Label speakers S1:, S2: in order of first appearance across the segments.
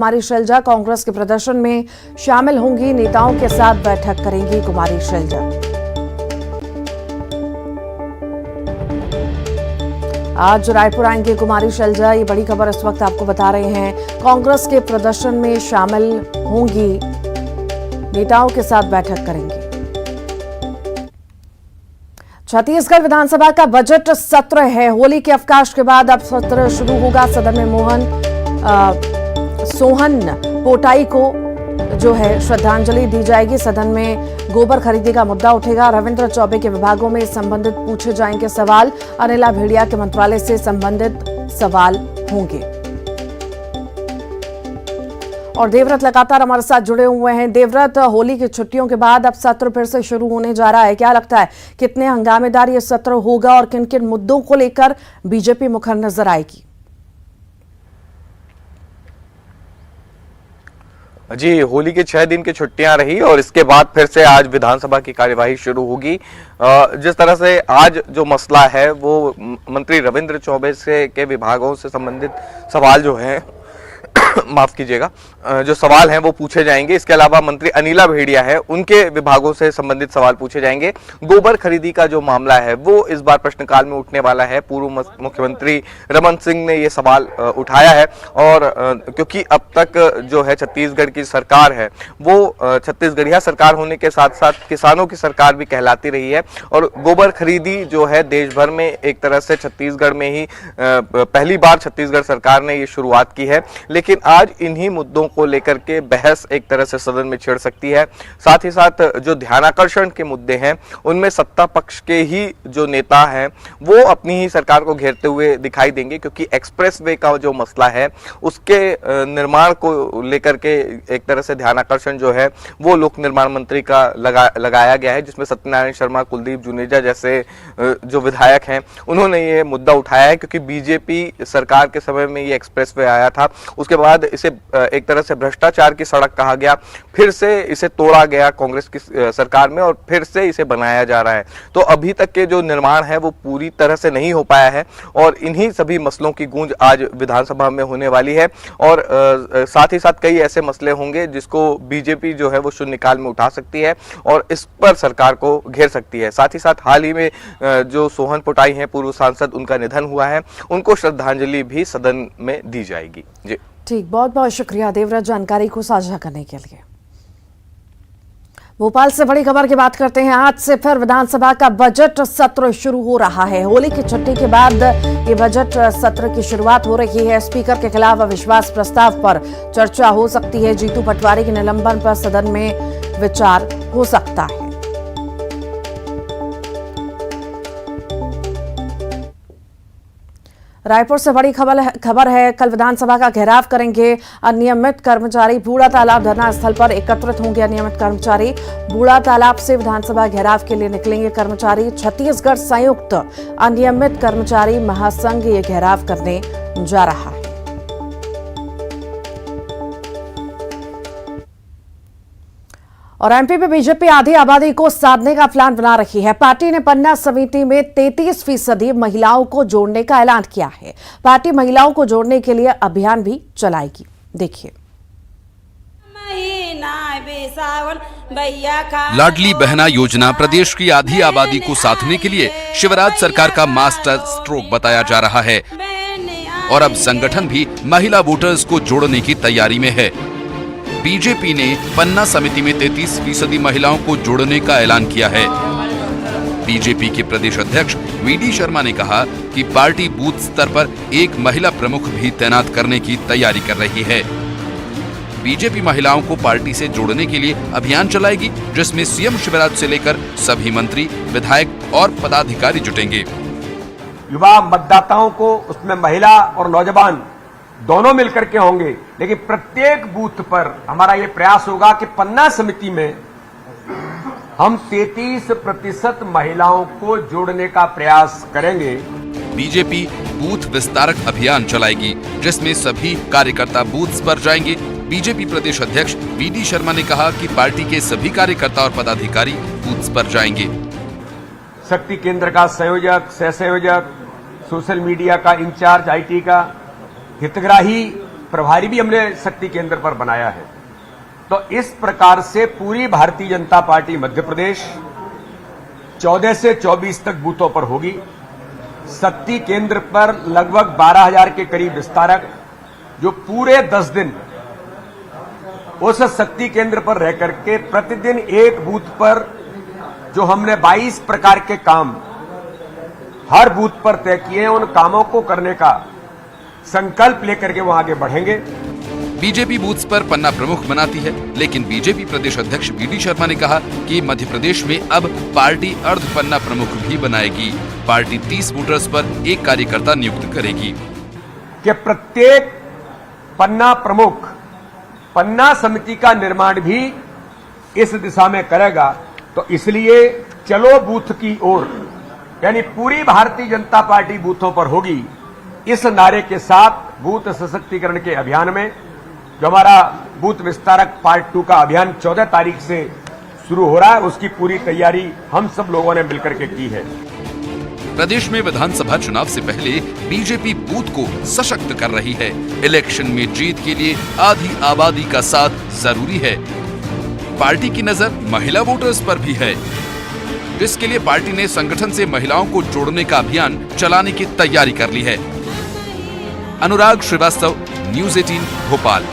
S1: कुमारी शैलजा कांग्रेस के प्रदर्शन में शामिल होंगी, नेताओं के साथ बैठक करेंगी कुमारी शैलजा। आज रायपुर आएंगे कुमारी शैलजा, ये बड़ी खबर इस वक्त आपको बता रहे हैं। कांग्रेस के प्रदर्शन में शामिल होंगी, नेताओं के साथ बैठक करेंगी। छत्तीसगढ़ विधानसभा का बजट सत्र है। होली के अवकाश के बाद अब सत्र शुरू होगा। सदन में सोहन पोटाई को जो है श्रद्धांजलि दी जाएगी। सदन में गोबर खरीदी का मुद्दा उठेगा। रविंद्र चौबे के विभागों में संबंधित पूछे जाएंगे सवाल। अनिला भेड़िया के मंत्रालय से संबंधित सवाल होंगे। और देवव्रत लगातार हमारे साथ जुड़े हुए हैं। देवव्रत, होली की छुट्टियों के बाद अब सत्र फिर से शुरू होने जा रहा है। क्या लगता है कितने हंगामेदार ये सत्र होगा और किन किन मुद्दों को लेकर बीजेपी मुखर नजर आएगी?
S2: जी, होली के 6 दिन की छुट्टियां रही और इसके बाद फिर से आज विधानसभा की कार्यवाही शुरू होगी। जिस तरह से आज जो मसला है वो मंत्री रविंद्र चौबे से के विभागों से संबंधित सवाल जो है माफ कीजिएगा, जो सवाल हैं वो पूछे जाएंगे। इसके अलावा मंत्री अनिला भेड़िया है, उनके विभागों से संबंधित सवाल पूछे जाएंगे। गोबर खरीदी का जो मामला है वो इस बार प्रश्नकाल में उठने वाला है। पूर्व मुख्यमंत्री रमन सिंह ने ये सवाल उठाया है और क्योंकि अब तक जो है छत्तीसगढ़ की सरकार है वो छत्तीसगढ़िया सरकार होने के साथ साथ किसानों की सरकार भी कहलाती रही है और गोबर खरीदी जो है देश भर में एक तरह से छत्तीसगढ़ में ही पहली बार छत्तीसगढ़ सरकार ने ये शुरुआत की है। लेकिन आज इन्हीं मुद्दों को लेकर के बहस एक तरह से सदन में छिड़ सकती है। साथ ही साथ जो ध्यानाकर्षण के मुद्दे हैं उनमें सत्ता पक्ष के ही जो नेता हैं वो अपनी ही सरकार को घेरते हुए दिखाई देंगे, क्योंकि एक्सप्रेसवे का जो मसला है उसके निर्माण को लेकर के एक तरह से ध्यानाकर्षण जो है वो लोक निर्माण मंत्री का लगाया गया है, जिसमें सत्यनारायण शर्मा, कुलदीप जुनेजा जैसे जो विधायक हैं उन्होंने ये मुद्दा उठाया है। क्योंकि बीजेपी सरकार के समय में ये एक्सप्रेसवे आया था, उसके बाद इसे एक तरह से भ्रष्टाचार की सड़क कहा गया, फिर से इसे तोड़ा गया कांग्रेस की सरकार में और फिर से इसे बनाया जा रहा है। तो अभी तक के जो निर्माण है वो पूरी तरह से नहीं हो पाया है और इन्हीं सभी मसलों की गूंज आज विधानसभा में होने वाली है। और साथ ही साथ कई ऐसे मसले होंगे जिसको बीजेपी जो है वो शून्यकाल में उठा सकती है और इस पर सरकार को घेर सकती है। साथ ही साथ हाल ही में जो सोहन पोटाई हैं पूर्व सांसद, उनका निधन हुआ है, उनको श्रद्धांजलि भी सदन में दी जाएगी। जी
S1: ठीक, बहुत बहुत शुक्रिया देवव्रत जानकारी को साझा करने के लिए। भोपाल से बड़ी खबर की बात करते हैं। आज से फिर विधानसभा का बजट सत्र शुरू हो रहा है। होली की छुट्टी के बाद ये बजट सत्र की शुरुआत हो रही है। स्पीकर के खिलाफ अविश्वास प्रस्ताव पर चर्चा हो सकती है। जीतू पटवारी के निलंबन पर सदन में विचार हो सकता है। रायपुर से बड़ी खबर है। कल विधानसभा का घेराव करेंगे अनियमित कर्मचारी। बूढ़ा तालाब धरना स्थल पर एकत्रित होंगे अनियमित कर्मचारी। बूढ़ा तालाब से विधानसभा घेराव के लिए निकलेंगे कर्मचारी। छत्तीसगढ़ संयुक्त अनियमित कर्मचारी महासंघ ये घेराव करने जा रहा है। और एमपी में बीजेपी आधी आबादी को साधने का प्लान बना रही है। पार्टी ने पन्ना समिति में 33% महिलाओं को जोड़ने का ऐलान किया है। पार्टी महिलाओं को जोड़ने के लिए अभियान भी चलाएगी। देखिए।
S3: लाडली बहना योजना प्रदेश की आधी आबादी को साधने के लिए शिवराज सरकार का मास्टर स्ट्रोक बताया जा रहा है और अब संगठन भी महिला वोटर्स को जोड़ने की तैयारी में है। बीजेपी ने पन्ना समिति में 33% महिलाओं को जोड़ने का ऐलान किया है। बीजेपी के प्रदेश अध्यक्ष वीडी शर्मा ने कहा कि पार्टी बूथ स्तर पर एक महिला प्रमुख भी तैनात करने की तैयारी कर रही है। बीजेपी महिलाओं को पार्टी से जोड़ने के लिए अभियान चलाएगी, जिसमें सीएम शिवराज से लेकर सभी मंत्री, विधायक और पदाधिकारी जुटेंगे।
S4: युवा मतदाताओं को उसमें महिला और नौजवान दोनों मिलकर के होंगे, लेकिन प्रत्येक बूथ पर हमारा ये प्रयास होगा कि पन्ना समिति में हम 33% महिलाओं को जोड़ने का प्रयास करेंगे।
S3: बीजेपी बूथ विस्तारक अभियान चलाएगी, जिसमें सभी कार्यकर्ता बूथ्स पर जाएंगे। बीजेपी प्रदेश अध्यक्ष वीडी शर्मा ने कहा कि पार्टी के सभी कार्यकर्ता और पदाधिकारी बूथ्स पर जाएंगे।
S4: शक्ति केंद्र का संयोजक, सह संयोजक, सोशल मीडिया का इंचार्ज, आईटी का, हितग्राही प्रभारी भी हमने शक्ति केंद्र पर बनाया है। तो इस प्रकार से पूरी भारतीय जनता पार्टी मध्य प्रदेश 14 से 24 तक बूथों पर होगी। शक्ति केंद्र पर लगभग 12,000 के करीब विस्तारक जो पूरे 10 दिन उस शक्ति केंद्र पर रह करके प्रतिदिन एक बूथ पर जो हमने 22 प्रकार के काम हर बूथ पर तय किए हैं, उन कामों को करने का संकल्प लेकर के वो आगे बढ़ेंगे।
S3: बीजेपी बूथ्स पर पन्ना प्रमुख बनाती है, लेकिन बीजेपी प्रदेश अध्यक्ष वीडी शर्मा ने कहा कि मध्य प्रदेश में अब पार्टी अर्ध पन्ना प्रमुख भी बनाएगी। पार्टी 30 वोटर्स पर एक कार्यकर्ता नियुक्त करेगी
S4: कि प्रत्येक पन्ना प्रमुख पन्ना समिति का निर्माण भी इस दिशा में करेगा। तो इसलिए चलो बूथ की ओर, यानी पूरी भारतीय जनता पार्टी बूथों पर होगी, इस नारे के साथ बूथ सशक्तिकरण के अभियान में जो हमारा बूथ विस्तारक पार्ट 2 का अभियान 14 तारीख से शुरू हो रहा है, उसकी पूरी तैयारी हम सब लोगों ने मिलकर के की है।
S3: प्रदेश में विधानसभा चुनाव से पहले बीजेपी बूथ को सशक्त कर रही है। इलेक्शन में जीत के लिए आधी आबादी का साथ जरूरी है। पार्टी की नजर महिला वोटर्स पर भी है, जिसके लिए पार्टी ने संगठन से महिलाओं को जोड़ने का अभियान चलाने की तैयारी कर ली है। अनुराग श्रीवास्तव, न्यूज़ 18 भोपाल।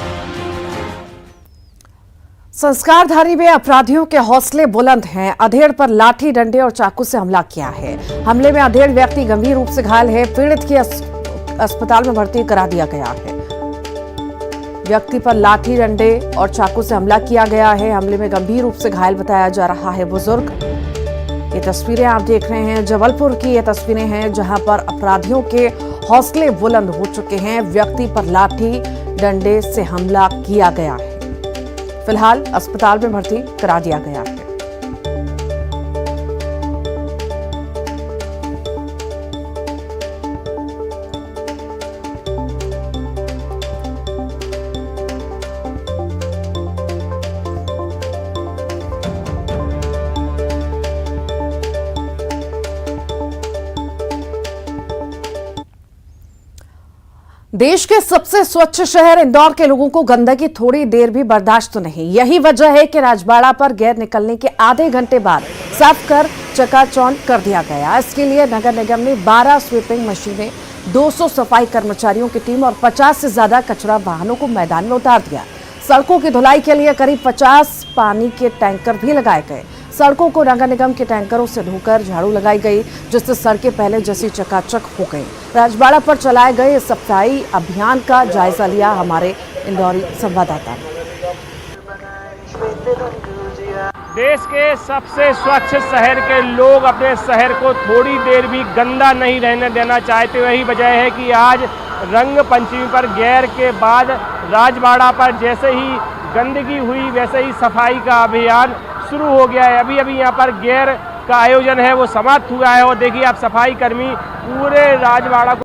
S1: संस्कारधारी में अपराधियों के हौसले बुलंद हैं। अधेड़ पर लाठी डंडे और चाकू से हमला किया है। हमले में अधेड़ व्यक्ति गंभीर रूप से घायल है। पीड़ित की अस्पताल में भर्ती करा दिया गया है। व्यक्ति पर लाठी डंडे और चाकू से हमला किया गया है। हमले में गंभीर रूप से घायल बताया जा रहा है बुजुर्ग। ये तस्वीरें आप देख रहे हैं, जबलपुर की ये तस्वीरें हैं जहां पर अपराधियों के हौसले बुलंद हो चुके हैं। व्यक्ति पर लाठी डंडे से हमला किया गया है। फिलहाल अस्पताल में भर्ती करा दिया गया है। देश के सबसे स्वच्छ शहर इंदौर के लोगों को गंदगी थोड़ी देर भी बर्दाश्त नहीं। यही वजह है कि राजबाड़ा पर गैर निकलने के आधे घंटे बाद साफ कर चकाचौंध कर दिया गया। इसके लिए नगर निगम ने 12 स्वीपिंग मशीनें, 200 सफाई कर्मचारियों की टीम और 50 से ज्यादा कचरा वाहनों को मैदान में उतार दिया। सड़कों की धुलाई के लिए करीब 50 पानी के टैंकर भी लगाए गए। सड़कों को नगर निगम के टैंकरों से धोकर झाड़ू लगाई गई, जिससे सड़कें पहले जैसी चकाचक हो गई। राजबाड़ा पर चलाए गए सफाई अभियान का जायजा लिया हमारे इंदौरी संवाददाता ने।
S5: देश के सबसे स्वच्छ शहर के लोग अपने शहर को थोड़ी देर भी गंदा नहीं रहने देना चाहते। वही वजह है कि आज रंग पंचमी पर गैर के बाद राजबाड़ा पर जैसे ही गंदगी हुई वैसे ही सफाई का अभियान शुरू हो गया है। अभी अभी यहाँ पर गैर का आयोजन है वो समाप्त हुआ है और देखिए आप सफाई कर्मी पूरे राजबाड़ा को